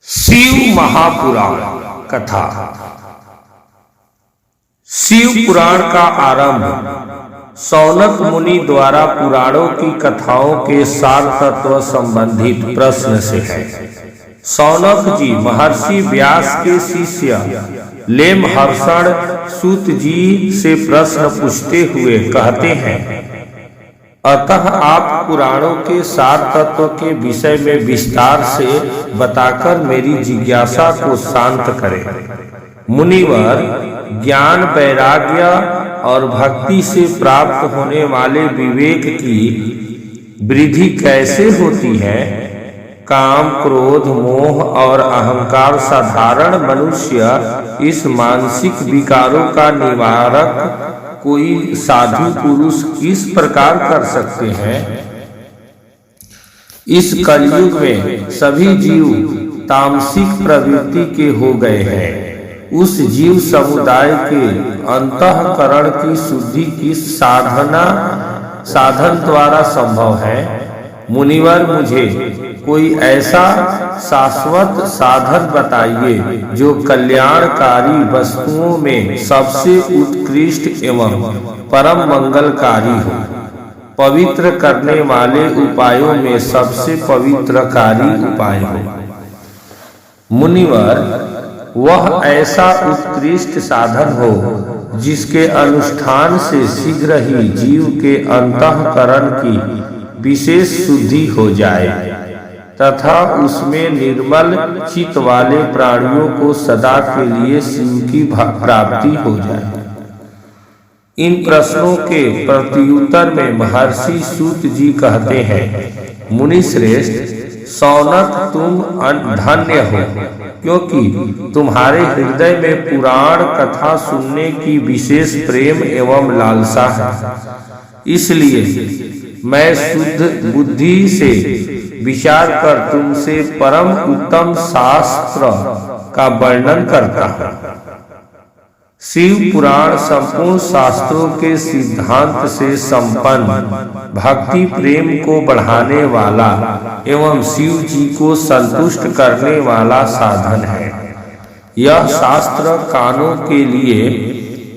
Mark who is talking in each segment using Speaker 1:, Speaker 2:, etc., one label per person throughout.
Speaker 1: शिव महापुराण कथा। शिव पुराण का आरंभ सौनक मुनि द्वारा पुराणों की कथाओं के सार तत्व संबंधित प्रश्न से है। सौनक जी महर्षि व्यास के शिष्य लेमहर्षण सूत जी से प्रश्न पूछते हुए कहते हैं, अतः आप पुराणों के सार तत्व के विषय में विस्तार से बताकर मेरी जिज्ञासा को शांत करें। मुनिवर, ज्ञान, वैराग्य और भक्ति से प्राप्त होने वाले विवेक की वृद्धि कैसे होती है? काम, क्रोध, मोह और अहंकार साधारण मनुष्य इस मानसिक विकारों का निवारक कोई साधु पुरुष किस प्रकार कर सकते हैं? इस कलयुग में सभी जीव तामसिक प्रवृत्ति के हो गए हैं। उस जीव समुदाय के अंतःकरण की शुद्धि किस साधन द्वारा संभव है? मुनिवर, मुझे कोई ऐसा शाश्वत साधन बताइए जो कल्याणकारी वस्तुओं में सबसे उत्कृष्ट एवं परम मंगलकारी हो, पवित्र करने वाले उपायों में सबसे पवित्रकारी उपाय हो। मुनिवर, वह ऐसा उत्कृष्ट साधन हो जिसके अनुष्ठान से शीघ्र ही जीव के अंतःकरण की विशेष शुद्धि हो जाए तथा उसमें निर्मल चित्त वाले प्राणियों को सदा के लिए शिव की प्राप्ति हो जाए। इन प्रश्नों के प्रत्युत्तर में महर्षि सूत जी कहते हैं, मुनि श्रेष्ठ, सौनक तुम धन्य हो, क्योंकि तुम्हारे हृदय में पुराण कथा सुनने की विशेष प्रेम एवं लालसा है। इसलिए मैं शुद्ध बुद्धि से विचार कर तुमसे परम उत्तम शास्त्र का वर्णन करता हूँ। शिव पुराण संपूर्ण शास्त्रों के सिद्धांत से संपन्न, भक्ति प्रेम को बढ़ाने वाला एवं शिव जी को संतुष्ट करने वाला साधन है। यह शास्त्र कानों के लिए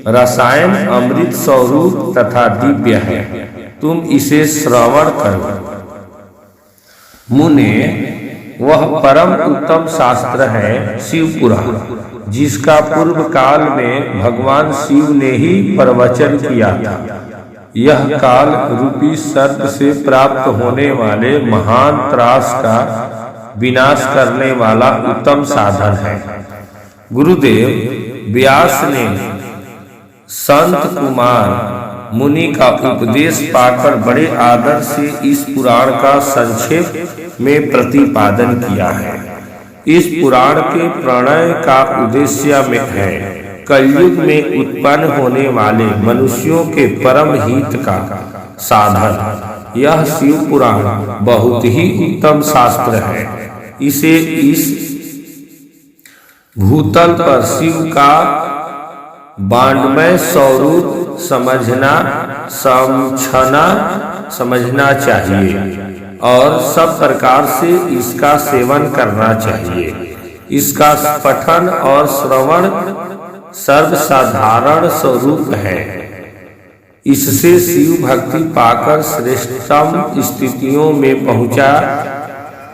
Speaker 1: रसायन अमृत स्वरूप तथा दिव्य है। तुम इसे श्रवण करो। मुने, वह परम उत्तम शास्त्र है शिव पुराण, जिसका पूर्व काल में भगवान शिव ने ही प्रवचन किया था। यह काल रूपी सर्प से प्राप्त होने वाले महान त्रास का विनाश करने वाला उत्तम साधन है। गुरुदेव व्यास ने संत कुमार मुनि का उपदेश पाकर बड़े आदर से इस पुराण का संक्षेप में प्रतिपादन किया है। इस पुराण के प्रणय का उद्देश्य में है कलयुग में उत्पन्न होने वाले मनुष्यों के परम हित का साधन। यह शिव पुराण बहुत ही उत्तम शास्त्र है। इसे इस भूतल पर शिव का बांडमय स्वरूप समझना चाहिए और सब प्रकार से इसका सेवन करना चाहिए। इसका पठन और श्रवण सर्वसाधारण स्वरूप है। इससे शिव भक्ति पाकर श्रेष्ठतम स्थितियों में पहुंचा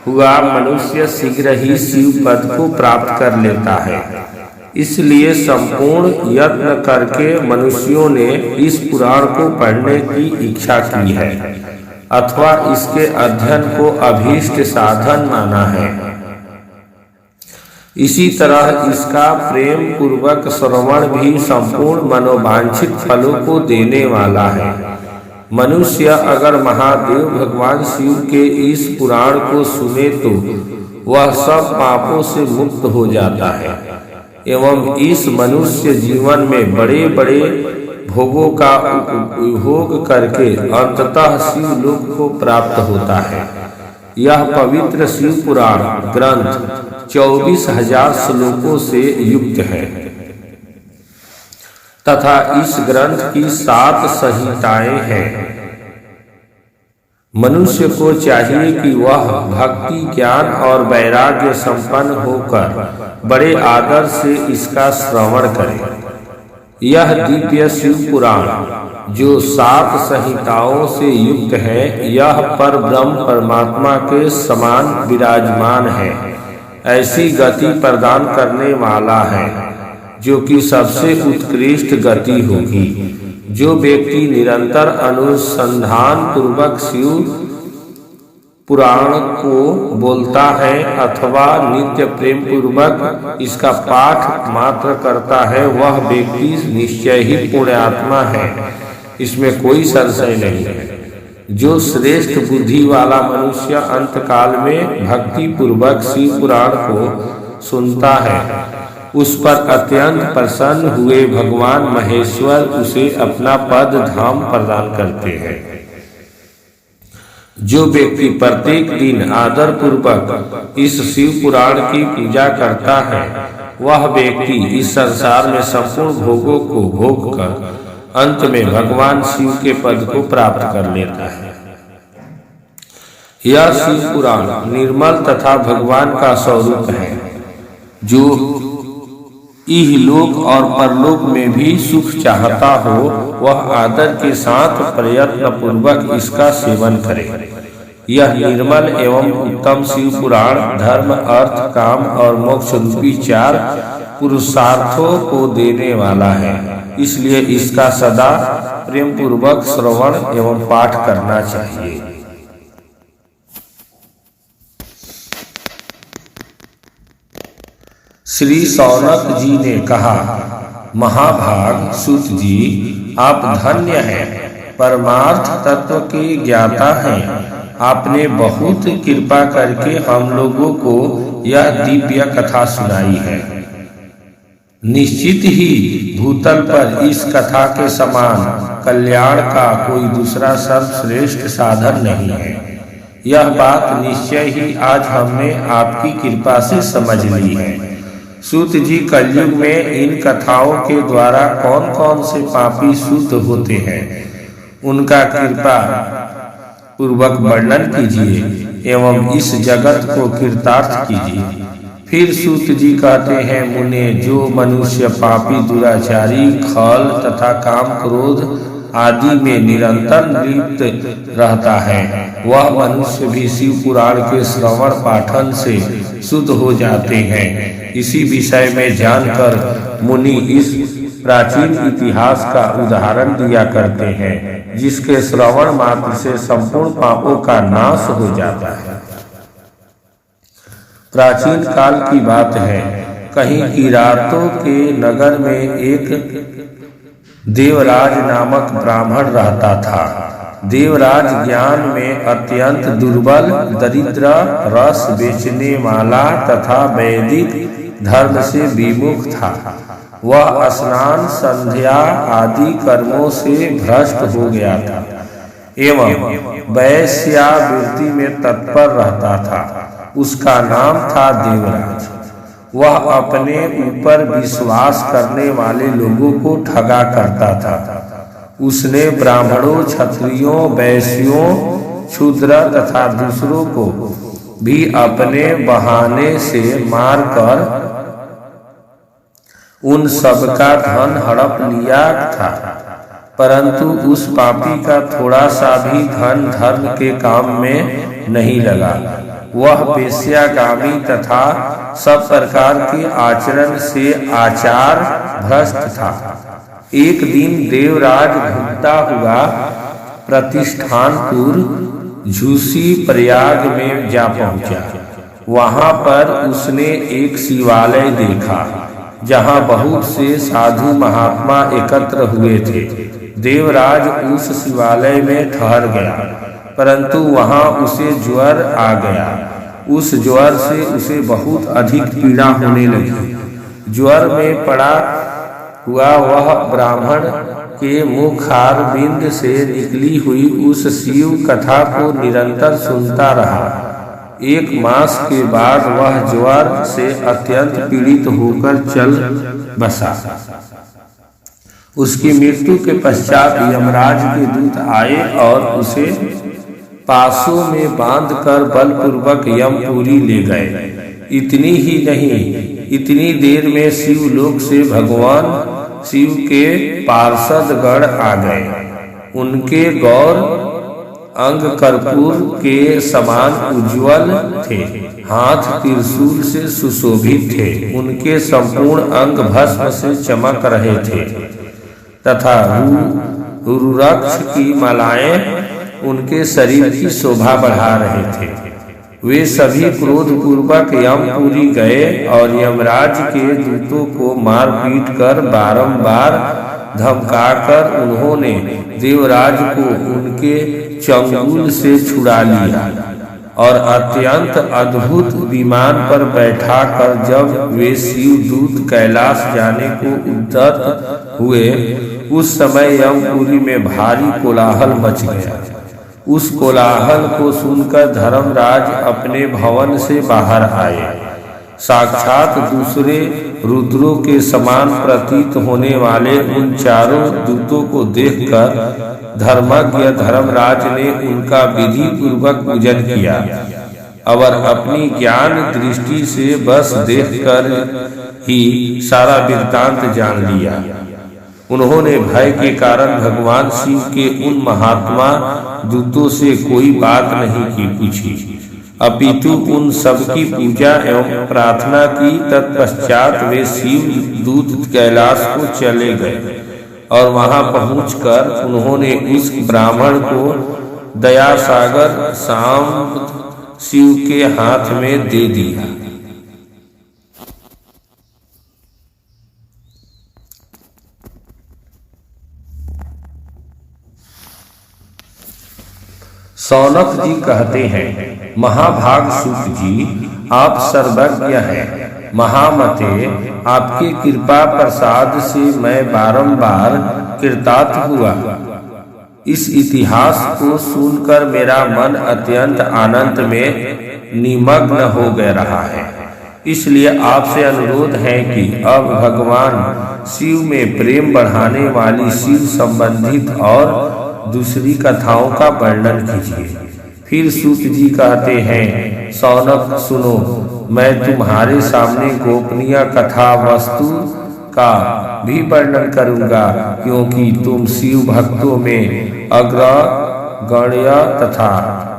Speaker 1: हुआ मनुष्य शीघ्र ही शिव पद को प्राप्त कर लेता है। इसलिए संपूर्ण यत्न करके मनुष्यों ने इस पुराण को पढ़ने की इच्छा की है अथवा इसके अध्ययन को अभीष्ट साधन माना है। इसी तरह इसका प्रेम पूर्वक श्रवण भी संपूर्ण मनोवांछित फलों को देने वाला है। मनुष्य अगर महादेव भगवान शिव के इस पुराण को सुने तो वह सब पापों से मुक्त हो जाता है एवं इस मनुष्य जीवन में बड़े बड़े भोगों का उपभोग करके अंततः शिव लोक को प्राप्त होता है। यह पवित्र शिव पुराण ग्रंथ 24,000 श्लोकों से युक्त है तथा इस ग्रंथ की 7 संहिताएं हैं। मनुष्य को चाहिए कि वह भक्ति, ज्ञान और वैराग्य संपन्न होकर बड़े आदर से इसका श्रवण करे। यह दिव्य शिव पुराण जो 7 संहिताओं से युक्त है, यह पर ब्रह्म परमात्मा के समान विराजमान है, ऐसी गति प्रदान करने वाला है जो कि सबसे उत्कृष्ट गति होगी। जो व्यक्ति निरंतर अनुसंधान पूर्वक शिव पुराण को बोलता है अथवा नित्य प्रेम पूर्वक इसका पाठ मात्र करता है, वह व्यक्ति निश्चय ही पुण्यात्मा है, इसमें कोई संशय नहीं है। जो श्रेष्ठ बुद्धि वाला मनुष्य अंतकाल में भक्ति पूर्वक शिव पुराण को सुनता है, उस पर अत्यंत प्रसन्न हुए भगवान महेश्वर उसे अपना पद धाम प्रदान करते हैं। जो व्यक्ति प्रत्येक दिन आदर पूर्वक इस शिव पुराण की पूजा करता है, वह व्यक्ति इस संसार में संपूर्ण भोगों को भोग कर अंत में भगवान शिव के पद को प्राप्त कर लेता है। यह शिव पुराण निर्मल तथा भगवान का स्वरूप है, जो इहलोक और परलोक में भी सुख चाहता हो, वह आदर के साथ प्रयत्न पूर्वक इसका सेवन करे। यह निर्मल एवं उत्तम शिव पुराण धर्म, अर्थ, काम और मोक्ष रूपी 4 पुरुषार्थों को देने वाला है, इसलिए इसका सदा प्रेम पूर्वक श्रवण एवं पाठ करना चाहिए। श्री शौनक जी ने कहा, महाभाग सूत जी, आप धन्य हैं, परमार्थ तत्व के ज्ञाता हैं। आपने बहुत कृपा करके हम लोगों को यह दिव्य कथा सुनाई है। निश्चित ही भूतल पर इस कथा के समान कल्याण का कोई दूसरा सर्वश्रेष्ठ साधन नहीं है। यह बात निश्चय ही आज हमने आपकी कृपा से समझ ली है। सूत जी, कलयुग में इन कथाओं के द्वारा कौन कौन से पापी शुद्ध होते हैं, उनका कृपा पूर्वक वर्णन कीजिए एवं इस जगत को कृतार्थ कीजिए। फिर सूत जी कहते हैं, मुने, जो मनुष्य पापी, दुराचारी, खल तथा काम क्रोध आदि में निरंतर लिप्त रहता है, वह मनुष्य भी शिव पुराण के श्रवण पाठन से शुद्ध हो जाते हैं। इसी विषय में जानकर मुनि इस प्राचीन इतिहास का उदाहरण दिया करते हैं, जिसके श्रवण मात्र से संपूर्ण पापों का नाश हो जाता है। प्राचीन काल की बात है, कहीं किरातों के नगर में एक देवराज नामक ब्राह्मण रहता था। देवराज ज्ञान में अत्यंत दुर्बल, दरिद्र, रस बेचने वाला तथा वैदिक धर्म से विमुख था। वह स्नान, संध्या आदि कर्मों से भ्रष्ट हो गया था एवं वैश्यावृत्ति में तत्पर रहता था। उसका नाम था देवराज। वह अपने ऊपर विश्वास करने वाले लोगों को ठगा करता था। उसने ब्राह्मणों, क्षत्रियों, वैश्यों, शूद्र तथा दूसरों को भी अपने बहाने से मारकर उन सबका धन हड़प लिया था, परंतु उस पापी का थोड़ा सा भी धन धर्म के काम में नहीं लगा। वह वेश्यागामी तथा सब प्रकार के आचरण से आचार भ्रष्ट था। एक दिन देवराज घूमता हुआ प्रतिष्ठानपुर झूसी प्रयाग में जा पहुंचा। वहां पर उसने एक शिवालय देखा, जहां बहुत से साधु महात्मा एकत्र हुए थे। देवराज उस शिवालय में ठहर गया, परंतु वहां उसे ज्वर आ गया। उस ज्वर से उसे बहुत अधिक पीड़ा होने लगी। ज्वर में पड़ा हुआ वह ब्राह्मण के मुखारविंद से निकली हुई उस शिव कथा को निरंतर सुनता रहा। एक मास के बाद वह ज्वर से अत्यंत पीड़ित होकर चल बसा। उसकी मृत्यु के पश्चात यमराज के दूत आए और उसे पासों में बांधकर बलपूर्वक यमपुरी ले गए। इतनी ही नहीं, इतनी देर में शिवलोक से भगवान शिव के पार्षदगण आ गए। उनके गौर अंग कर्पूर के समान उज्जवल थे, हाथ त्रिशूल से सुशोभित थे, उनके संपूर्ण अंग भस्म से चमक रहे थे तथा रुद्राक्ष की मालाएं उनके शरीर की शोभा बढ़ा रहे थे। वे सभी क्रोध पूर्वक यमपुरी गए और यमराज के दूतों को मार पीट कर बारंबार धमकाकर उन्होंने देवराज को उनके चंगुल से छुड़ा लिया और अत्यंत अद्भुत विमान पर बैठाकर जब वे शिव दूत कैलाश जाने को उद्यत हुए, उस समय यमपुरी में भारी कोलाहल मच गया। उस कोलाहल को सुनकर धर्मराज अपने भवन से बाहर आए। साक्षात दूसरे रुद्रों के समान प्रतीत होने वाले उन चारों दूतों को देखकर धर्मज्ञ धर्मराज ने उनका विधि पूर्वक पूजन किया और अपनी ज्ञान दृष्टि से बस देखकर ही सारा वृत्तांत जान लिया। उन्होंने भय के कारण भगवान शिव के उन महात्मा दूतों से कोई बात नहीं की पूछी, अपितु उन सबकी पूजा एवं प्रार्थना की। तत्पश्चात वे शिव दूत कैलाश को चले गए और वहां पहुंचकर उन्होंने उस ब्राह्मण को दया सागर सांब शिव के हाथ में दे दिया। सौनक जी कहते हैं, महाभाग सूत जी, आप सर्वज्ञ हैं। महामते, आपकी कृपा प्रसाद से मैं बारंबार कृतार्थ हुआ। इस इतिहास को सुनकर मेरा मन अत्यंत आनंद में निमग्न हो गया रहा है। इसलिए आपसे अनुरोध है कि अब भगवान शिव में प्रेम बढ़ाने वाली शिव संबंधित और दूसरी कथाओं का वर्णन कीजिए। फिर सूत जी कहते हैं, सौनक सुनो, मैं तुम्हारे सामने गोपनीय कथा वस्तु का भी वर्णन करूंगा, क्योंकि तुम शिव भक्तों में अग्रगण्य तथा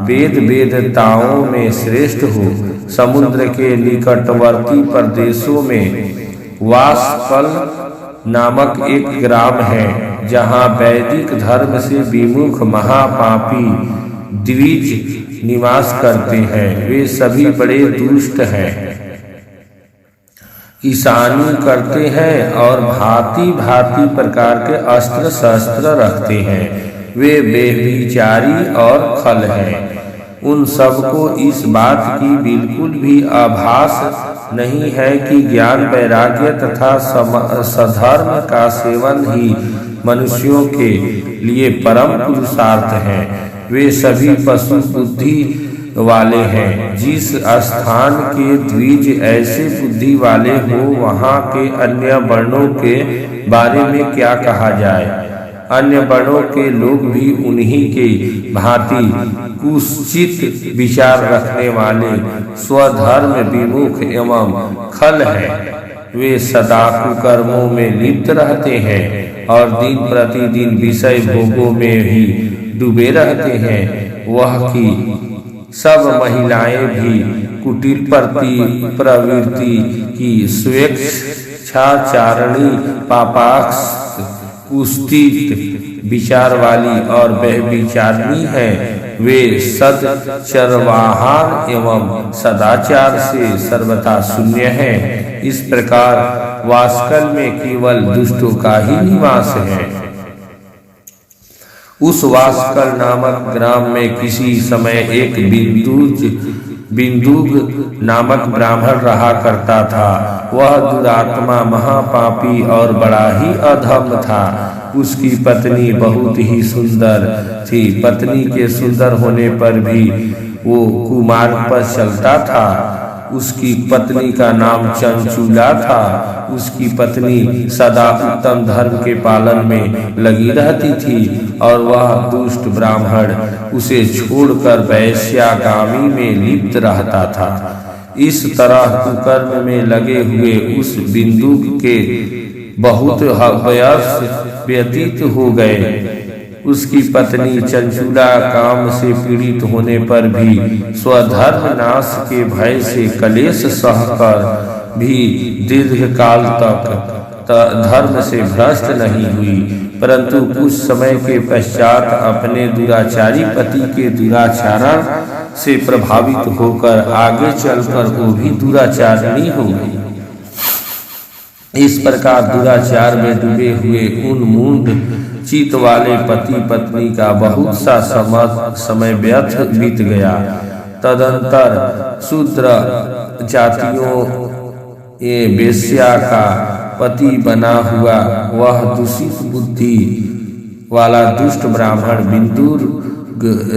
Speaker 1: वेद वेदताओं में श्रेष्ठ हो। समुद्र के निकटवर्ती प्रदेशों में वासकल नामक एक ग्राम है, जहाँ वैदिक धर्म से विमुख महापापी द्विज निवास करते हैं। वे सभी बड़े दुष्ट हैं, किसानी करते हैं और भांति भांति प्रकार के अस्त्र शस्त्र रखते हैं। वे बेविचारी और खल हैं। उन सबको इस बात की बिल्कुल भी आभास नहीं है कि ज्ञान वैराग्य तथा सधर्म का सेवन ही मनुष्यों के लिए परम पुरुषार्थ है। वे सभी पशु बुद्धि वाले हैं। जिस स्थान के द्विज ऐसे बुद्धि वाले हो, वहाँ के अन्य वर्णों के बारे में क्या कहा जाए। अन्य वर्णों के लोग भी उन्हीं के भांति कुत्सित विचार रखने वाले स्वधर्म विमुख एवं खल हैं। वे सदा कुकर्मों में लिप्त रहते हैं और दिन प्रतिदिन विषय भोगों में ही डूबे रहते हैं। वह की सब महिलाएं भी कुटिल प्रवृत्ति की स्वेच्छाचारणी पापाक्ष कुस्तित विचार वाली और व्यभिचारिणी है। वे सदचरवाहार एवं सदाचार से सर्वथा शून्य हैं। इस प्रकार वासकल में केवल दुष्टों का ही निवास है। उस वासकल नामक ग्राम में किसी समय एक बिंदुग नामक ब्राह्मण रहा करता था। वह दुरात्मा महापापी और बड़ा ही अधम था। उसकी पत्नी बहुत ही सुंदर थी। पत्नी के सुंदर होने पर भी वो कुमार्ग पर चलता था। उसकी पत्नी का नाम चंचूला था। उसकी पत्नी सदा उत्तम धर्म के पालन में लगी रहती थी और वह दुष्ट ब्राह्मण उसे छोड़कर वैश्यागामी में लिप्त रहता था। इस तरह कुकर्म में लगे हुए उस बिंदु के बहुत वर्ष व्यतीत हो गए। उसकी पत्नी चंचूला काम से पीड़ित होने पर भी स्वधर्म नाश के भय से कलेश सहकर भी दीर्घ काल तक धर्म से भ्रष्ट नहीं हुई, परंतु कुछ समय के पश्चात अपने दुराचारी पति के दुराचारण से प्रभावित होकर आगे चलकर वो भी दुराचारिणी हो गई। इस प्रकार दुराचार में डूबे हुए उन मूढ़ चित्त वाले पति पत्नी का बहुत सा समय व्यर्थ बीत गया। तदंतर शूद्र जातियों ये वेश्या का पति बना हुआ वह दूषित बुद्धि वाला दुष्ट ब्राह्मण विदुर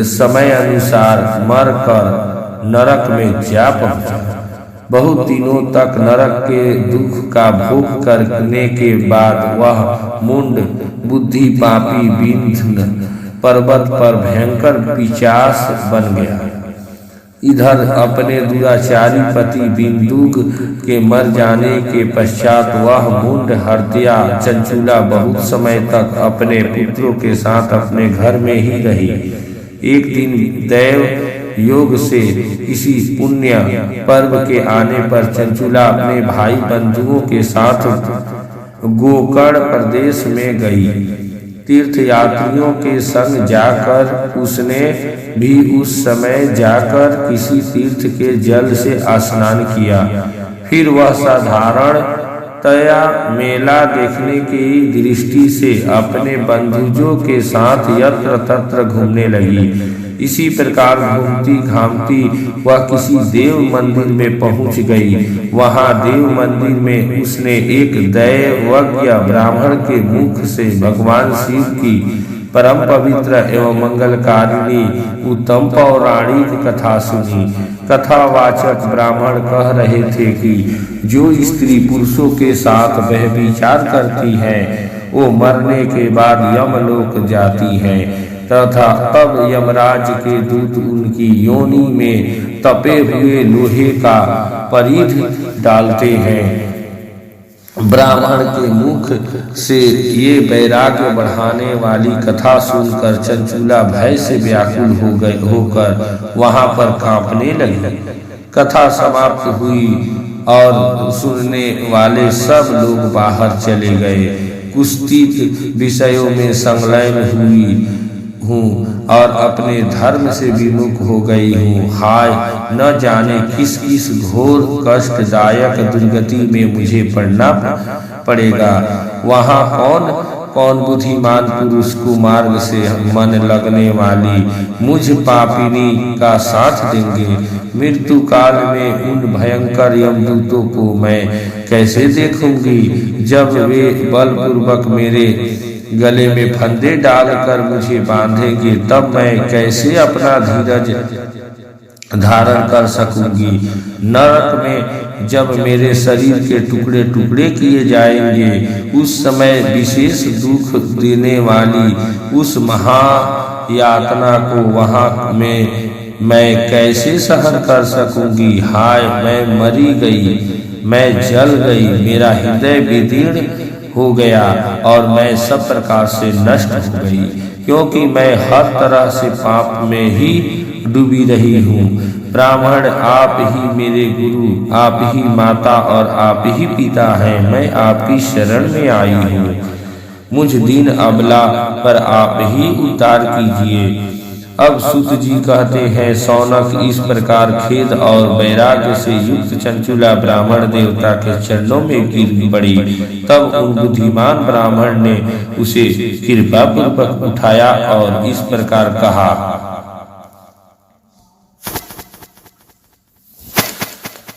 Speaker 1: समय अनुसार मरकर नरक में जा पहुंचा। बहुत दिनों तक नरक के दुख का भोग करने के बाद वह मुंड बुद्धि पापी विंध्य पर्वत पर भयंकर पिशाच बन गया। इधर अपने दुराचारी पति बिंदुक के मर जाने के पश्चात वह मुंड हत्या चंचूला बहुत समय तक अपने पुत्रों के साथ अपने घर में ही रही। एक दिन दैव योग से किसी पुण्य पर्व के आने पर चंचूला अपने भाई बंधुओं के साथ गोकर्ण प्रदेश में गई। तीर्थ यात्रियों के संग जाकर उसने भी उस समय जाकर किसी तीर्थ के जल से स्नान किया। फिर वह साधारणतया मेला देखने की दृष्टि से अपने बंधुजों के साथ यत्र तत्र घूमने लगी। इसी प्रकार घूमती घामती वह किसी देव मंदिर में पहुंच गई। वहां देव मंदिर में उसने एक दैवज्ञ ब्राह्मण के मुख से भगवान शिव की परम पवित्र एवं मंगलकारिणी उत्तम पौराणिक कथा सुनी। कथावाचक ब्राह्मण कह रहे थे कि जो स्त्री पुरुषों के साथ व्यभिचार करती है वो मरने के बाद यमलोक जाती है तथा तब यमराज के दूत उनकी योनि में तपे हुए लोहे का परिध डालते हैं। ब्राह्मण के मुख से ये वैराग्य बढ़ाने वाली कथा सुनकर चंचूला भय से व्याकुल होकर वहां पर कांपने लगी। कथा समाप्त हुई और सुनने वाले सब लोग बाहर चले गए। कुछ विषयों में संलग्न हुई हूँ और अपने धर्म से विमुख हो गई हूँ। हाय, न जाने किस किस घोर कष्टदायक दुर्गति में मुझे पड़ना पड़ेगा। वहाँ कौन कौन बुद्धिमान पुरुष को मार्ग से मन लगने वाली मुझ पापिनी का साथ देंगे। मृत्यु काल में उन भयंकर यमदूतों को मैं कैसे देखूंगी जब वे बलपूर्वक मेरे गले में फंदे डालकर मुझे बांधेंगे, तब मैं कैसे अपना धीरज धारण कर सकूंगी। नरक में जब मेरे शरीर के टुकड़े टुकड़े किए जाएंगे उस समय विशेष दुख देने वाली उस महायातना को वहां में मैं कैसे सहन कर सकूंगी। हाय, मैं मरी गई, मैं जल गई, मेरा हृदय विदीर्ण हो गया और मैं सब प्रकार से नष्ट हो गई, क्योंकि मैं हर तरह से पाप में ही डूबी रही हूँ। ब्राह्मण, आप ही मेरे गुरु, आप ही माता और आप ही पिता हैं। मैं आपकी शरण में आई हूँ। मुझ दीन अबला पर आप ही उद्धार कीजिए। अब सूत जी कहते हैं, सौनक इस प्रकार खेद और वैराग्य से युक्त चंचूला ब्राह्मण देवता के चरणों में गिर पड़ी। तब उन बुद्धिमान ब्राह्मण ने उसे कृपा पूर्वक उठाया और इस प्रकार कहा,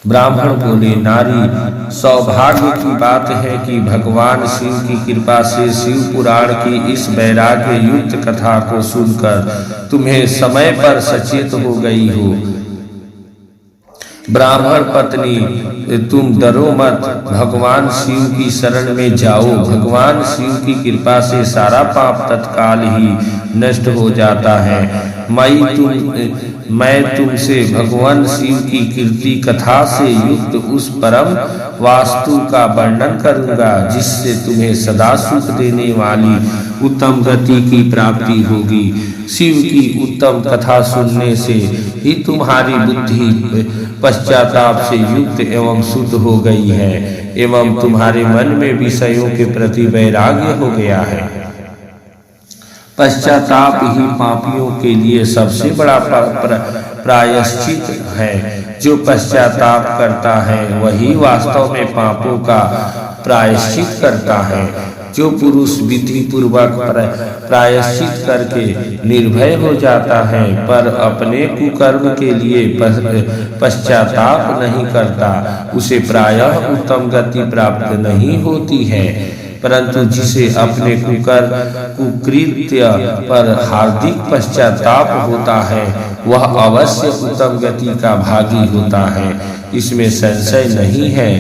Speaker 1: ब्राह्मण बोले, नारी, सौभाग्य की बात है कि भगवान शिव की कृपा से शिव पुराण की इस वैराग्य युक्त कथा को सुनकर तुम्हें समय पर सचेत हो गई हो। ब्राह्मण पत्नी, तुम डरो मत, भगवान शिव की शरण में जाओ। भगवान शिव की कृपा से सारा पाप तत्काल ही नष्ट हो जाता है। मैं तुमसे भगवान शिव की कीर्ति कथा से युक्त उस परम वास्तु का वर्णन करूंगा जिससे तुम्हें सदा सुख देने वाली उत्तम गति की प्राप्ति होगी। शिव की उत्तम कथा सुनने से ही तुम्हारी बुद्धि पश्चाताप से युक्त एवं शुद्ध हो गई है एवं तुम्हारे मन में विषयों के प्रति वैराग्य हो गया है। पश्चाताप ही पापियों के लिए सबसे बड़ा प्रायश्चित है। जो पश्चाताप करता है वही वास्तव में पापों का प्रायश्चित करता है। जो पुरुष विधि पूर्वक प्रायश्चित करके निर्भय हो जाता है पर अपने कुकर्म के लिए पश्चाताप नहीं करता, उसे प्रायः उत्तम गति प्राप्त नहीं होती है। परंतु जिसे अपने कुकृत्य पर हार्दिक पश्चाताप होता है वह अवश्य उत्तम गति का भागी होता है, इसमें संशय नहीं है।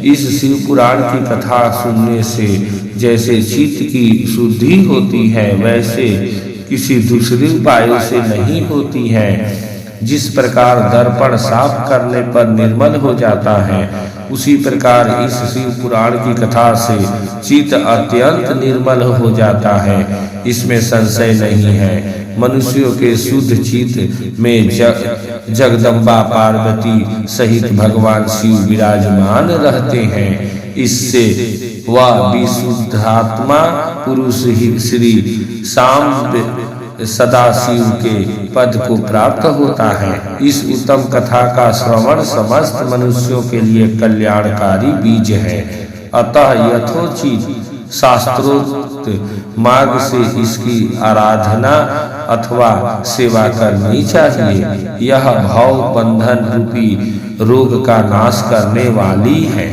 Speaker 1: इस शिव पुराण की कथा सुनने से जैसे चित्त की शुद्धि होती है वैसे किसी दूसरे उपाय से नहीं होती है। जिस प्रकार दर्पण साफ करने पर निर्मल हो जाता है उसी प्रकार इस शिव पुराण की कथा से चित्त अत्यंत निर्मल हो जाता है, इसमें संशय नहीं है। मनुष्यों के शुद्ध चित्त में जगदम्बा पार्वती सहित भगवान शिव विराजमान रहते हैं। इससे वह विशुद्धात्मा पुरुष ही श्री शाम सदाशिव के पद को प्राप्त होता है। इस उत्तम कथा का श्रवण समस्त मनुष्यों के लिए कल्याणकारी बीज है। अतः यथोचित शास्त्रोक्त मार्ग से इसकी आराधना अथवा सेवा करनी चाहिए। यह भव बंधन रूपी रोग का नाश करने वाली है।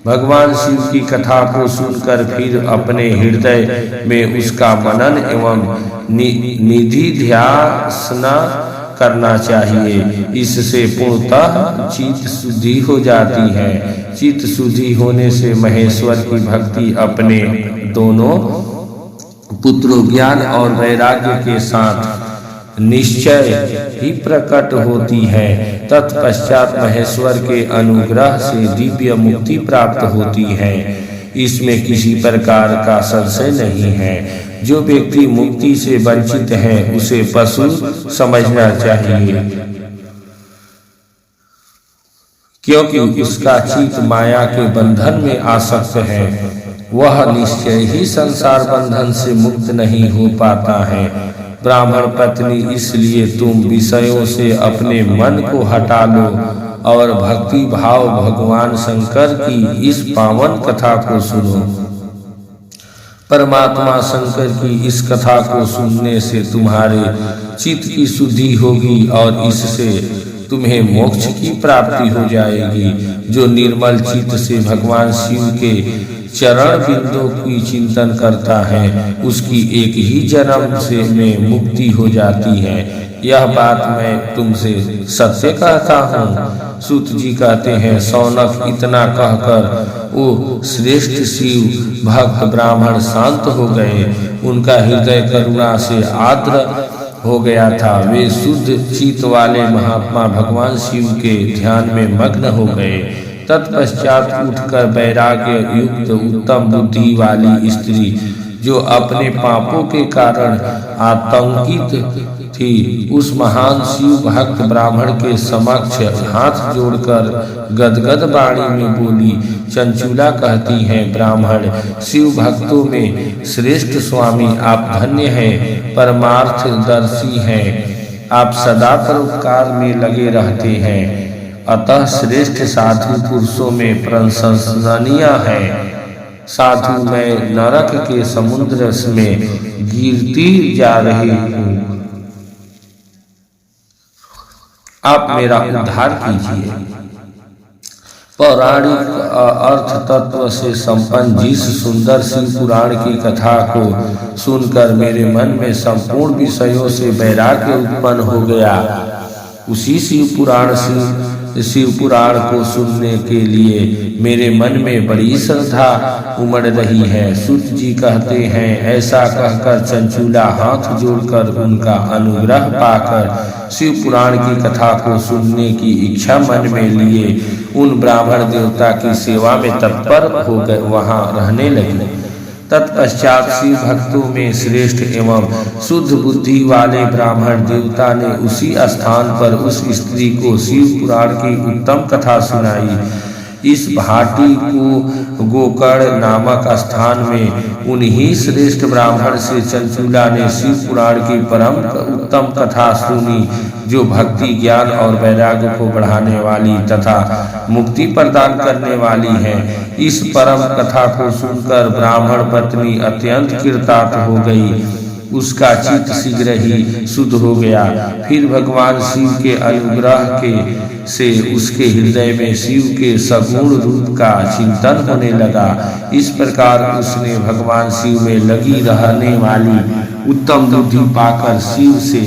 Speaker 1: भगवान शिव की कथा को सुनकर फिर अपने हृदय में उसका मनन एवं निधिध्यासन करना चाहिए। इससे पूर्णतः चित्त शुद्धि हो जाती है। चित्त शुद्धि होने से महेश्वर की भक्ति अपने दोनों पुत्रों ज्ञान और वैराग्य के साथ निश्चय ही प्रकट होती है। तत्पश्चात महेश्वर के अनुग्रह से दिव्य मुक्ति प्राप्त होती है, इसमें किसी प्रकार का संशय नहीं है। जो व्यक्ति मुक्ति से वंचित है उसे पशु समझना चाहिए, क्योंकि उसका चित्त माया के बंधन में आसक्त है। वह निश्चय ही संसार बंधन से मुक्त नहीं हो पाता है। ब्राह्मण पत्नी, इसलिए तुम विषयों से अपने मन को हटा लो और भक्ति भाव भगवान शंकर की इस पावन कथा को सुनो। परमात्मा शंकर की इस कथा को सुनने से तुम्हारे चित्त की शुद्धि होगी और इससे तुम्हें मोक्ष की प्राप्ति हो जाएगी। जो निर्मल चित्त से भगवान शिव के चरण बिंदु की चिंतन करता है उसकी एक ही जन्म से में मुक्ति हो जाती है। यह बात मैं तुमसे सत्य कहता हूँ। सूत जी कहते हैं, सौनक इतना कहकर वो श्रेष्ठ शिव भक्त ब्राह्मण शांत हो गए। उनका हृदय करुणा से आर्द्र हो गया था। वे शुद्ध चित्त वाले महात्मा भगवान शिव के ध्यान में मग्न हो गए। तत्पश्चात उठकर वैराग्य युक्त उत्तम बुद्धि वाली स्त्री जो अपने पापों के कारण आतंकित थी उस महान शिव भक्त ब्राह्मण के समक्ष हाथ जोड़कर गदगद वाणी में बोली। चंचुला कहती है, ब्राह्मण शिव भक्तों में श्रेष्ठ स्वामी आप धन्य हैं, परमार्थदर्शी हैं। आप सदा परोपकार में लगे रहते हैं, अतः श्रेष्ठ साधु पुरुषों में प्रशंसनीय है। साधु मैं नरक के समुद्र में गिरती जा रही हूँ, आप मेरा उद्धार कीजिए। पौराणिक अर्थ तत्व से संपन्न जिस सुंदर शिव पुराण की कथा को सुनकर मेरे मन में संपूर्ण विषयों से वैराग्य उत्पन्न हो गया, उसी शिव पुराण शिव पुराण को सुनने के लिए मेरे मन में बड़ी श्रद्धा उमड़ रही है। सूत जी कहते हैं, ऐसा कहकर चंचूला हाथ जोड़कर उनका अनुग्रह पाकर शिव पुराण की कथा को सुनने की इच्छा मन में लिए उन ब्राह्मण देवता की सेवा में तत्पर हो गए वहां रहने लगे। तत्पश्चात शिव भक्तों में श्रेष्ठ एवं शुद्ध बुद्धि वाले ब्राह्मण देवता ने उसी स्थान पर उस स्त्री को शिव पुराण की उत्तम कथा सुनाई। इस भाटी को गोकर्ण नामक स्थान में उन्हीं श्रेष्ठ ब्राह्मण से चंचूला ने शिव पुराण की परम उत्तम कथा सुनी, जो भक्ति ज्ञान और वैराग्य को बढ़ाने वाली तथा मुक्ति प्रदान करने वाली है। इस परम कथा को सुनकर ब्राह्मण पत्नी अत्यंत कृतार्थ हो गई। उसका चित्त शीघ्र ही शुद्ध हो गया। फिर भगवान शिव के अनुग्रह के से उसके हृदय में शिव के सगुण रूप का चिंतन होने लगा। इस प्रकार उसने भगवान शिव में लगी रहने वाली उत्तम बुद्धि पाकर शिव से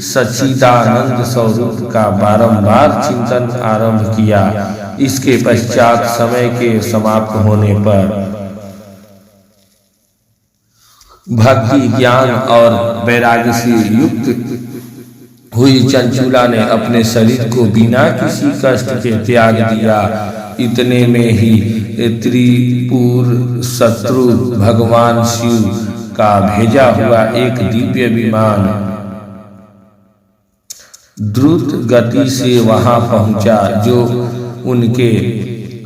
Speaker 1: सच्चिदानंद स्वरूप का बारंबार चिंतन आरंभ किया। इसके पश्चात समय के समाप्त होने पर भक्ति ज्ञान और वैराग्य से युक्त हुई चंचूला ने अपने शरीर को बिना किसी कष्ट के त्याग दिया। इतने में ही त्रिपुर शत्रु भगवान शिव का भेजा हुआ एक दिव्य विमान द्रुत गति से वहां पहुंचा, जो उनके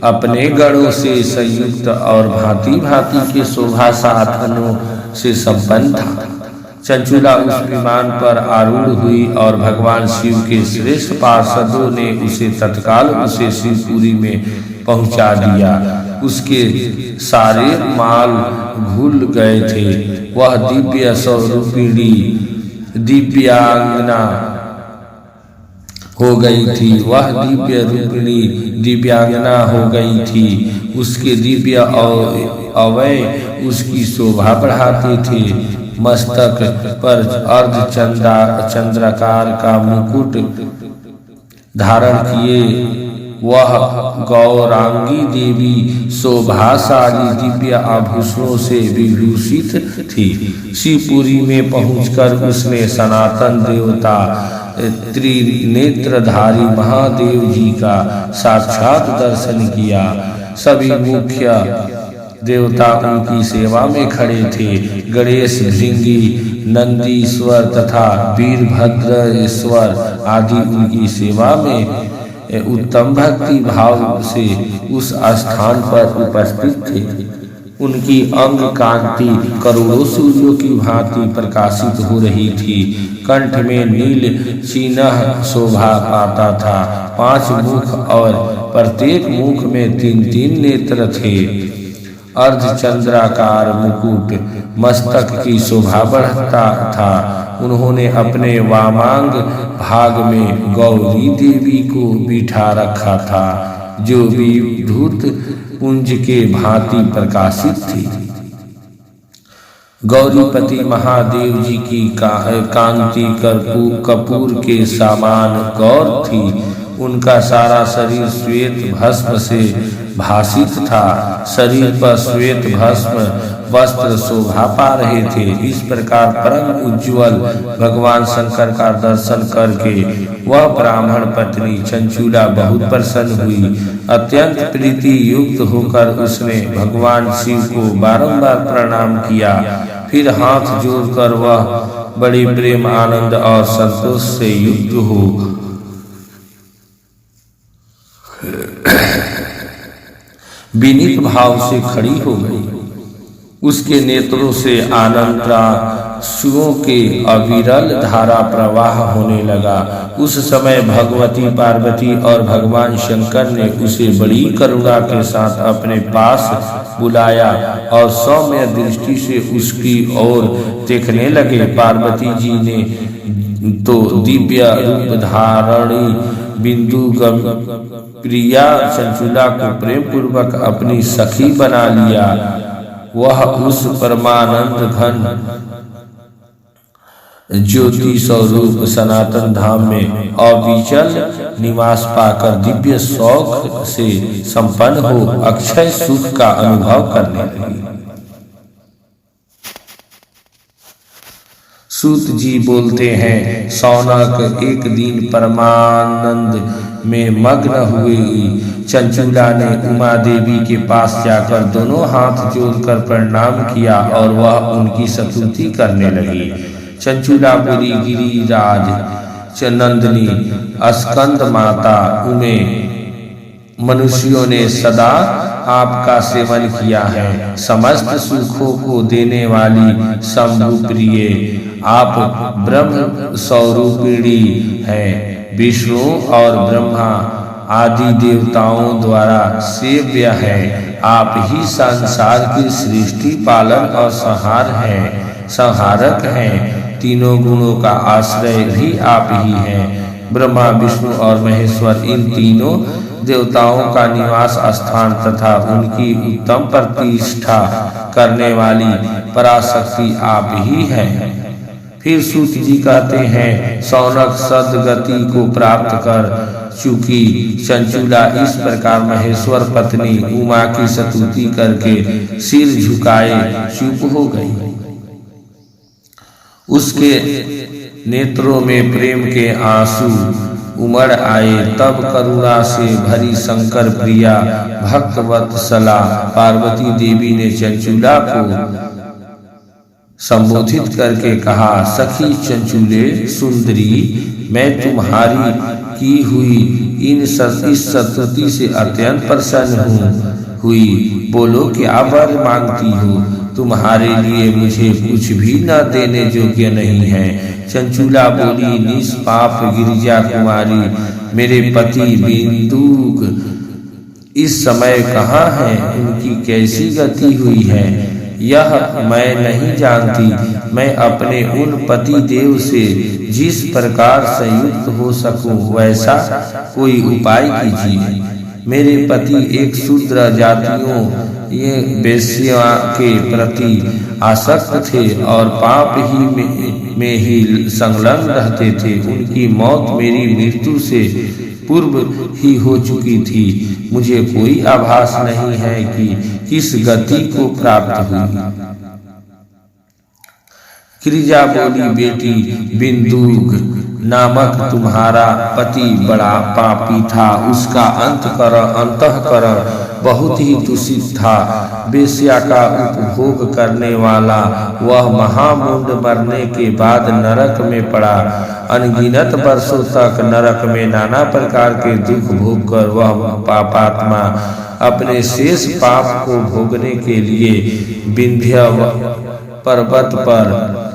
Speaker 1: अपने गणों से संयुक्त और भांति भांति के शोभा साधनों से संपन्न था। चंचूला उस विमान पर आरूढ़ हुई और भगवान शिव के श्रेष्ठ पार्षदों ने उसे तत्काल उसे शिवपुरी में पहुंचा दिया। उसके सारे माल भूल गए थे। वह दिव्य स्वरूपिणी दिव्यांगना हो गई थी। वह दिव्य रूपिणी दिव्यांगना हो गई थी। उसके दिव्य अवयव उसकी शोभा बढ़ाते थे। मस्तक पर अर्ध चंद्राकार का मुकुट धारण किए वह गौरांगी देवी शोभाशाली दिव्य आभूषणों से विभूषित थी। शिवपुरी में पहुंचकर उसने सनातन देवता त्रिनेत्रधारी महादेव जी का साक्षात दर्शन किया। सभी मुख्य देवता उनकी सेवा में खड़े थे। गणेश, भृंगी, नंदीश्वर तथा वीरभद्रेश्वर आदि उनकी सेवा में उत्तम भक्ति भाव से उस स्थान पर उपस्थित थे। उनकी अंग कांति करोड़ों सूर्यों की भांति प्रकाशित हो रही थी। कंठ में नील चिन्ह शोभा पाता था। 5 मुख और प्रत्येक मुख में 3-3 नेत्र थे। अर्धचंद्राकार मुकुट मस्तक की शोभा बढ़ता था। उन्होंने अपने वामांग भाग में गौरी देवी को बिठा रखा था, जो विद्युत पुंज के भांति प्रकाशित थी। गौरीपति महादेव जी की कांति कपूर के समान गौर थी। उनका सारा शरीर श्वेत भस्म से भासित था। शरीर पर श्वेत भस्म वस्त्र शोभा पा रहे थे। इस प्रकार परम उज्ज्वल भगवान शंकर का दर्शन करके वह ब्राह्मण पत्नी चंचूला बहुत प्रसन्न हुई। अत्यंत प्रीति युक्त होकर उसने भगवान शिव को बारंबार प्रणाम किया। फिर हाथ जोड़कर वह बड़े प्रेम आनंद और संतोष से युक्त हो विनीत भाव से खड़ी हो गई। उसके नेत्रों से आनंद आंसुओं के अविरल धारा प्रवाह होने लगा। उस समय भगवती पार्वती और भगवान शंकर ने उसे बड़ी करुणा के साथ अपने पास बुलाया और सौम्य दृष्टि से उसकी ओर देखने लगे। पार्वती जी ने तो दिव्य रूप धारणी बिंदु प्रिया चंचूला को प्रेम पूर्वक अपनी सखी बना लिया। वह उस परमानंद घन ज्योति स्वरूप सनातन धाम में अविचल निवास पाकर दिव्य शौक से संपन्न हो अक्षय सुख का अनुभव करने लगी। सूत जी बोलते हैं, शौनक एक दिन परमानंद में मग्न हुई। चंचूला ने उमा देवी के पास जाकर दोनों हाथ जोड़कर प्रणाम किया और वह उनकी स्तुति करने लगी। चंचूला बोली, गिरिराज नंदिनी स्कंद माता उमे, मनुष्यों ने सदा आपका सेवन किया है। समस्त सुखों को देने वाली शंभु प्रिय आप ब्रह्म स्वरूपिणी है। विष्णु और ब्रह्मा आदि देवताओं द्वारा सेव्य है। आप ही संसार की सृष्टि पालन और संहारक हैं। तीनों गुणों का आश्रय भी आप ही हैं। ब्रह्मा, विष्णु और महेश्वर इन तीनों देवताओं का निवास स्थान तथा उनकी उत्तम प्रतिष्ठा करने वाली पराशक्ति आप ही हैं। फिर सूत जी कहते हैं, शौनक सद्गति को प्राप्त कर चुकी चंचूला इस प्रकार महेश्वर पत्नी उमा की स्तुति करके सिर झुकाए चुप हो गई। उसके नेत्रों में प्रेम के आंसू उमड़ आए। तब करुणा से भरी शंकर प्रिया भक्तवत्सला पार्वती देवी ने चंचूला को संबोधित करके कहा, सखी चंचूले सुंदरी, मैं तुम्हारी की हुई इस स्तुति से अत्यंत प्रसन्न हुई। बोलो क्या वर मांगती हो? तुम्हारे लिए मुझे कुछ भी न देने योग्य नहीं है। चंचूला बोली, निष्पाप गिरिजा कुमारी, मेरे पति बिंदुक इस समय कहाँ है? उनकी कैसी गति हुई है यह मैं नहीं जानती। मैं अपने उन पति देव से जिस प्रकार संयुक्त हो सकूं वैसा कोई उपाय कीजिए। मेरे पति एक शूद्र जातियों ये वेश्या के प्रति आसक्त थे और पाप ही में ही संलग्न रहते थे। उनकी मौत मेरी मृत्यु से पूर्व ही हो चुकी थी। मुझे कोई आभास नहीं है कि किस गति को प्राप्त हुई। गिरिजा बोली, बेटी बिंदुक नामक तुम्हारा पति बड़ा पापी था। उसका अंतःकरण बहुत ही दूषित था। वेश्या का उपभोग करने वाला वह महामूढ़ मरने के बाद नरक में पड़ा। अनगिनत वर्षों तक नरक में नाना प्रकार के दुख भोग कर वह पापात्मा अपने शेष पाप को भोगने के लिए विंध्य पर्वत पर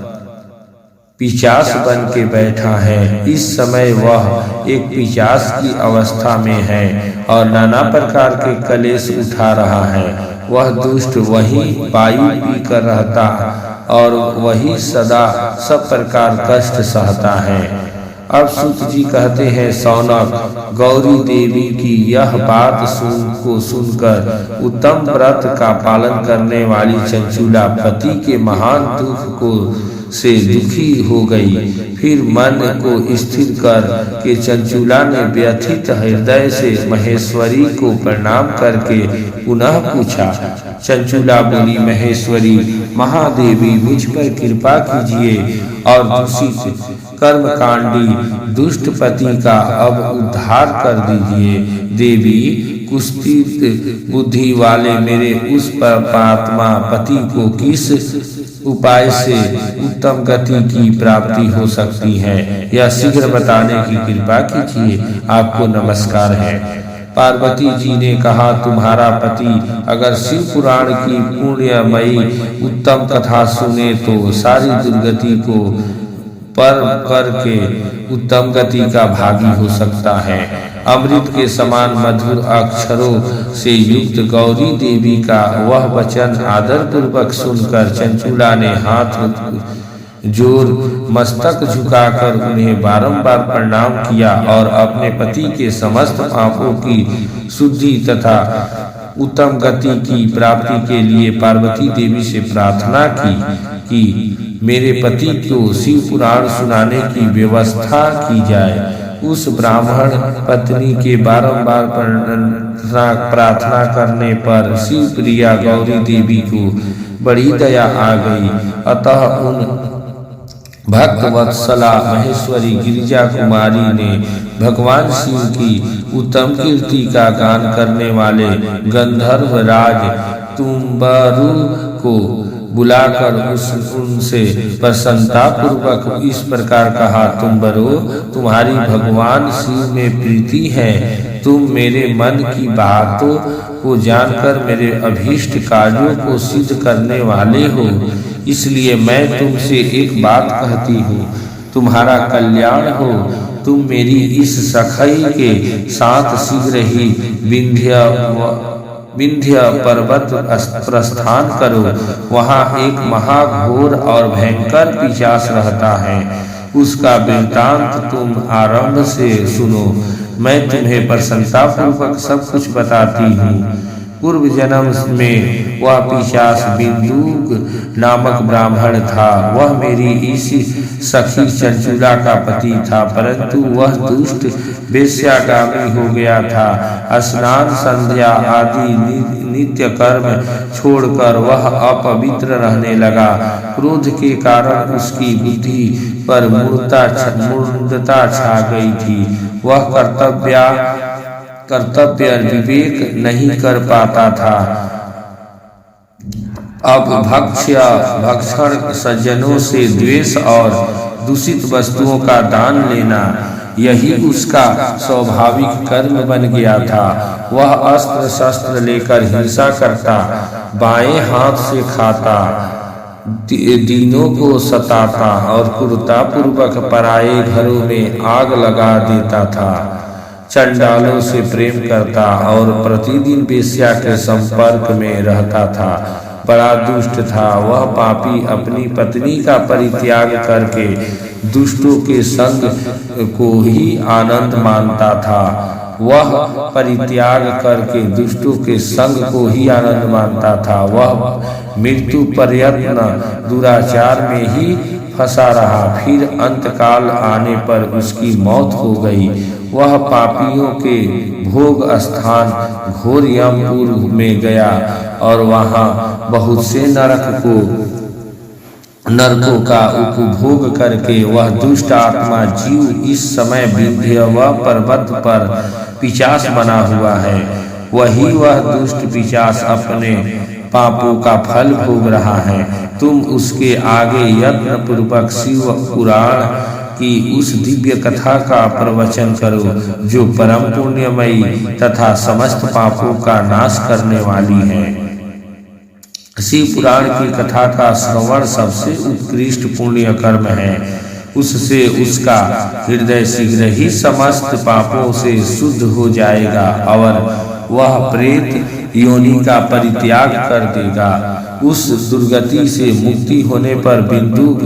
Speaker 1: पिशाच बन के बैठा है। इस समय वह एक पिशाच की अवस्था में है और नाना प्रकार के कलेश उठा रहा है। वह दुष्ट वही वायु पीकर रहता और वही सदा सब प्रकार कष्ट सहता है। अब सूत जी कहते हैं, शौनक गौरी देवी की यह बात सुनकर उत्तम व्रत का पालन करने वाली चंचूला पति के महान दुख को से दुखी हो गई। फिर मन को स्थिर कर के चंचूला ने व्यथित हृदय से महेश्वरी को प्रणाम करके पुनः पूछा। चंचूला बोली, महेश्वरी महादेवी, मुझ पर कृपा कीजिए और दूषित कर्मकांडी दुष्ट पति का अब उद्धार कर दीजिए। देवी, कुत्सित बुद्धि वाले मेरे उस पापात्मा पति को किस उपाय से उत्तम गति की प्राप्ति हो सकती है, यह शीघ्र बताने की कृपा कीजिए। आपको नमस्कार है। पार्वती जी ने कहा, तुम्हारा पति अगर शिव पुराण की पुण्यमयी उत्तम कथा सुने तो सारी दुर्गति को पर करके उत्तम गति का भागी हो सकता है। अमृत के समान मधुर अक्षरों से युक्त गौरी देवी का वह वचन आदर पूर्वक सुनकर चंचूला ने हाथ जोर मस्तक झुकाकर उन्हें बारंबार प्रणाम किया और अपने पति के समस्त पापों की शुद्धि तथा उत्तम गति की प्राप्ति के लिए पार्वती देवी से प्रार्थना की कि मेरे पति को शिव पुराण सुनाने की व्यवस्था की जाए। उस ब्राह्मण पत्नी के बारंबार प्रार्थना करने पर शिव प्रिया गौरी देवी को बड़ी दया आ गई। अतः उन भक्त वत्सला महेश्वरी गिरिजा कुमारी ने भगवान शिव की उत्तम कीर्ति का गान करने वाले गंधर्व राज तुम्बरु को बुलाकर उनसे प्रसन्नता पूर्वक इस प्रकार कहा, तुम्बरो, तुम्हारी भगवान शिव में प्रीति है। तुम मेरे मन की बातों को जानकर मेरे अभीष्ट कार्यों को सिद्ध करने वाले हो, इसलिए मैं तुमसे एक बात कहती हूँ, तुम्हारा कल्याण हो। तुम मेरी इस सखई के साथ शीघ्र ही विंध्य पर्वत प्रस्थान करो। वहाँ एक महाघोर और भयंकर पिशाच रहता है। उसका वृत्तांत तुम आरंभ से सुनो। मैं तुम्हें प्रसन्नता पूर्वक सब कुछ बताती हूँ। पूर्व जन्म में वह पिशाच बिंदुक नामक ब्राह्मण था। वह मेरी इसी सखी चंचुला का पति था, परंतु वह दुष्ट वेश्यागामी हो गया था। स्नान संध्या आदि नित्य कर्म छोड़कर वह अपवित्र रहने लगा। क्रोध के कारण उसकी बुद्धि पर मूर्खता छा गई थी। वह कर्तव्य विवेक नहीं कर पाता था। अब भक्षण, सज्जनों से द्वेष और दूषित वस्तुओं का दान लेना, यही उसका स्वाभाविक कर्म बन गया था। वह अस्त्र शस्त्र लेकर हिंसा करता, बाएं हाथ से खाता, दीनों को सताता और क्रूरतापूर्वक पराये घरों में आग लगा देता था। चंडालों से प्रेम करता और प्रतिदिन वेश्या के संपर्क में रहता था। बड़ा दुष्ट था। वह पापी अपनी पत्नी का परित्याग करके दुष्टों के संग को ही आनंद मानता था। वह परित्याग करके दुष्टों के संग को ही आनंद मानता था। वह मृत्यु पर्यंत दुराचार में ही फंसा रहा। फिर अंतकाल आने पर उसकी मौत हो गई। वह पापियों के भोग स्थान घोर यमपुर में गया और वहाँ बहुत से नरकों का उपभोग करके वह दुष्ट आत्मा जीव इस समय विंध्य पर्वत पर पिशाच बना हुआ है। वही वह दुष्ट पिशाच अपने पापों का फल भोग रहा है। तुम उसके आगे यत्न पूर्वक शिव पुराण की उस दिव्य कथा का प्रवचन करो, जो परम पुण्यमयी तथा समस्त पापों का नाश करने वाली है। शिव पुराण की कथा का श्रवण सबसे उत्कृष्ट पुण्य कर्म है। उससे उसका हृदय शीघ्र ही समस्त पापों से शुद्ध हो जाएगा और वह प्रेत योनि का परित्याग कर देगा। उस दुर्गति से मुक्ति होने पर बिंदुक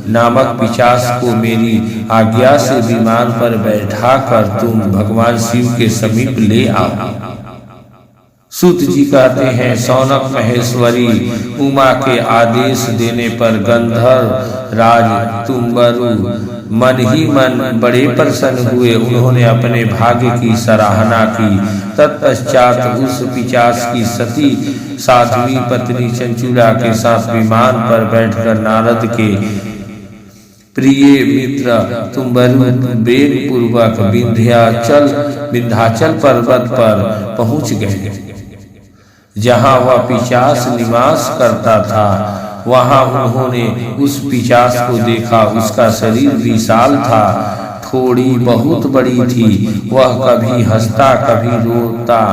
Speaker 1: नामक पिशाच को मेरी आज्ञा से विमान पर बैठा कर तुम भगवान शिव के समीप ले आओ। सूत जी कहते हैं, सौनक महेश्वरी उमा के आदेश देने पर गंधर्व राज तुम्बरु मन ही मन बड़े प्रसन्न हुए। उन्होंने अपने भाग्य की सराहना की। तत्पश्चात उस पिशाच की सती साध्वी पत्नी चंचुला के साथ विमान पर बैठकर नारद के प्रिय मित्र तुम्बरु वेग पूर्वक विंध्याचल पर्वत पर पहुंच गए, जहां वह पिशाच निवास करता था। वहां उन्होंने उस पिशाच को देखा। उसका शरीर विशाल था, थोड़ी बहुत बड़ी थी। वह कभी हंसता, कभी रोता,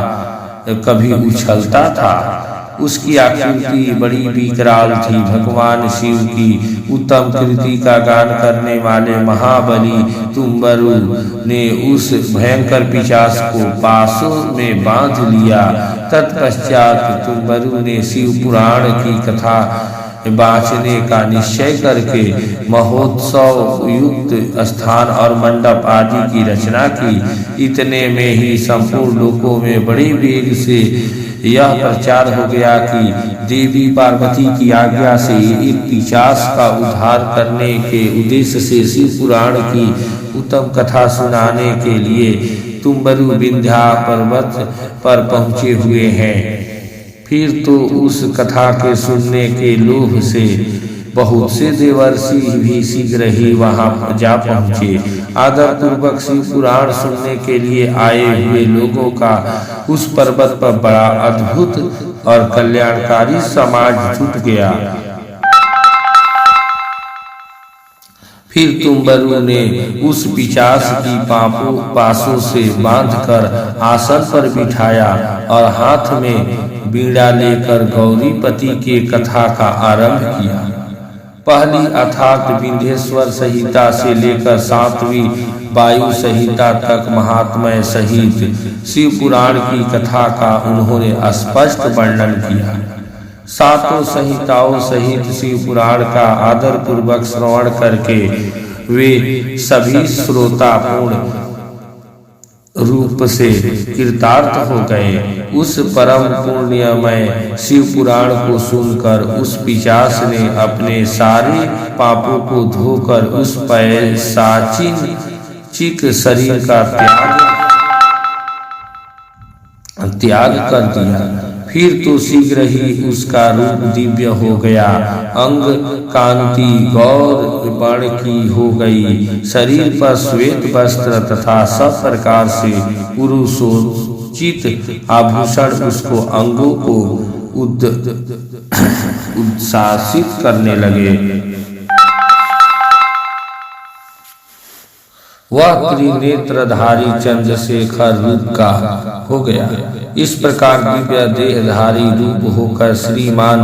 Speaker 1: कभी उछलता था। उसकी आकृति बड़ी विकराल थी। भगवान शिव की उत्तम कृति का गान करने वाले महाबली तुम्बरु ने उस भयंकर पिशाच को पासों में बांध लिया। तत्पश्चात तुम्बरु ने शिव पुराण की कथा बाँचने का निश्चय करके महोत्सव युक्त स्थान और मंडप आदि की रचना की। इतने में ही संपूर्ण लोकों में बड़े वेग से यह प्रचार हो गया कि देवी पार्वती की आज्ञा से एक पिशाच का उद्धार करने के उद्देश्य से शिव पुराण की उत्तम कथा सुनाने के लिए तुम्बरु विंध्या पर्वत पर पहुँचे हुए हैं। फिर तो उस कथा के सुनने के लोभ से बहुत से देवर्षि भी शीघ्र ही वहां जा पहुंचे। आदर पूर्वक शिव पुराण सुनने के लिए आए हुए लोगों का उस पर्वत पर बड़ा अद्भुत और कल्याणकारी समाज जुट गया। फिर तुम्बरु ने उस पिशाच की पासों से बांधकर आसन पर बिठाया और हाथ में बीड़ा लेकर गौरीपति के कथा का आरंभ किया। पहली अर्थात विंध्येश्वर संहिता से लेकर 7वीं वायु संहिता तक महात्म्य सहित शिव पुराण की कथा का उन्होंने स्पष्ट वर्णन किया। 7 संहिताओं सहित शिव पुराण का आदर पूर्वक श्रवण करके वे सभी श्रोता पूर्ण रूप से कृतार्थ हो गए। उस परम पुण्यमय शिव पुराण को सुनकर उस पिशाच ने अपने सारे पापों को धोकर उस पैशाचिक शरीर का त्याग कर दिया। फिर तो शीघ्र ही उसका रूप दिव्य हो गया। अंग कांति गौर वर्ण की हो गई। शरीर पर श्वेत वस्त्र तथा सब प्रकार से पुरुषोचित आभूषण उसको अंगों को उद्सासित करने लगे। वह त्रिनेत्रधारी चंद्रशेखर रूप का हो गया। इस प्रकार दिव्य देहधारी रूप होकर श्रीमान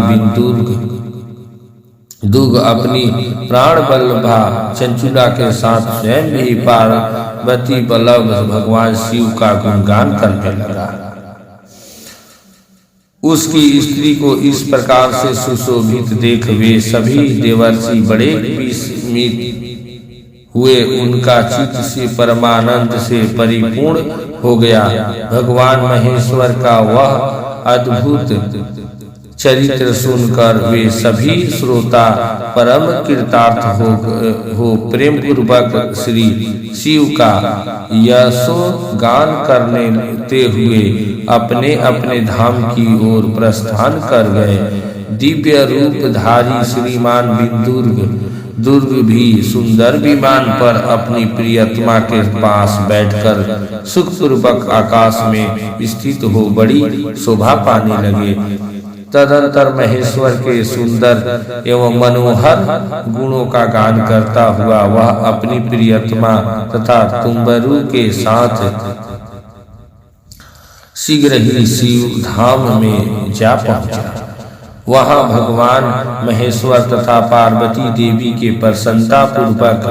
Speaker 1: दुर्ग अपनी प्राण बल्लभा चंचुला के साथ स्वयं भी पार्वती बल्लभ भगवान शिव का गुणगान करने लगा। उसकी स्त्री को इस प्रकार से सुशोभित देख वे सभी देवर्षि बड़े विस्मित हुए। उनका चित्त से परमानंद से परिपूर्ण हो गया। भगवान महेश्वर का वह अद्भुत चरित्र सुनकर वे सभी श्रोता परम कृतार्थ हो प्रेम पूर्वक श्री शिव का यशो गान करते हुए अपने अपने धाम की ओर प्रस्थान कर गए। दिव्य रूपधारी श्रीमान दुर्ग भी सुंदर विमान पर अपनी प्रियतमा के पास बैठकर सुखपूर्वक आकाश में स्थित हो बड़ी शोभा पाने लगे। तदंतर महेश्वर के सुंदर एवं मनोहर गुणों का गान करता हुआ वह अपनी प्रियतमा तथा तुम्बरु के साथ शीघ्र ही शिव धाम में जा पहुंचा। वहां भगवान महेश्वर तथा पार्वती देवी के प्रसन्नता पूर्वक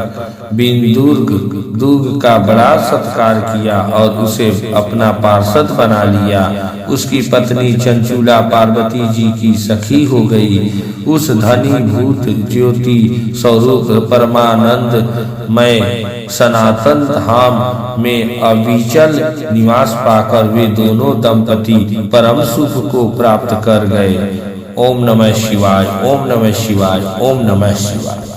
Speaker 1: दुर्ग का बड़ा सत्कार किया और उसे अपना पार्षद बना लिया। उसकी पत्नी चंचुला पार्वती जी की सखी हो गई। उस धनी भूत ज्योति स्वरूप परमानंदमय सनातन धाम में अविचल निवास पाकर वे दोनों दंपति परम सुख को प्राप्त कर गए। ओम नमः शिवाय, ओम नमः शिवाय, ओम नमः शिवाय।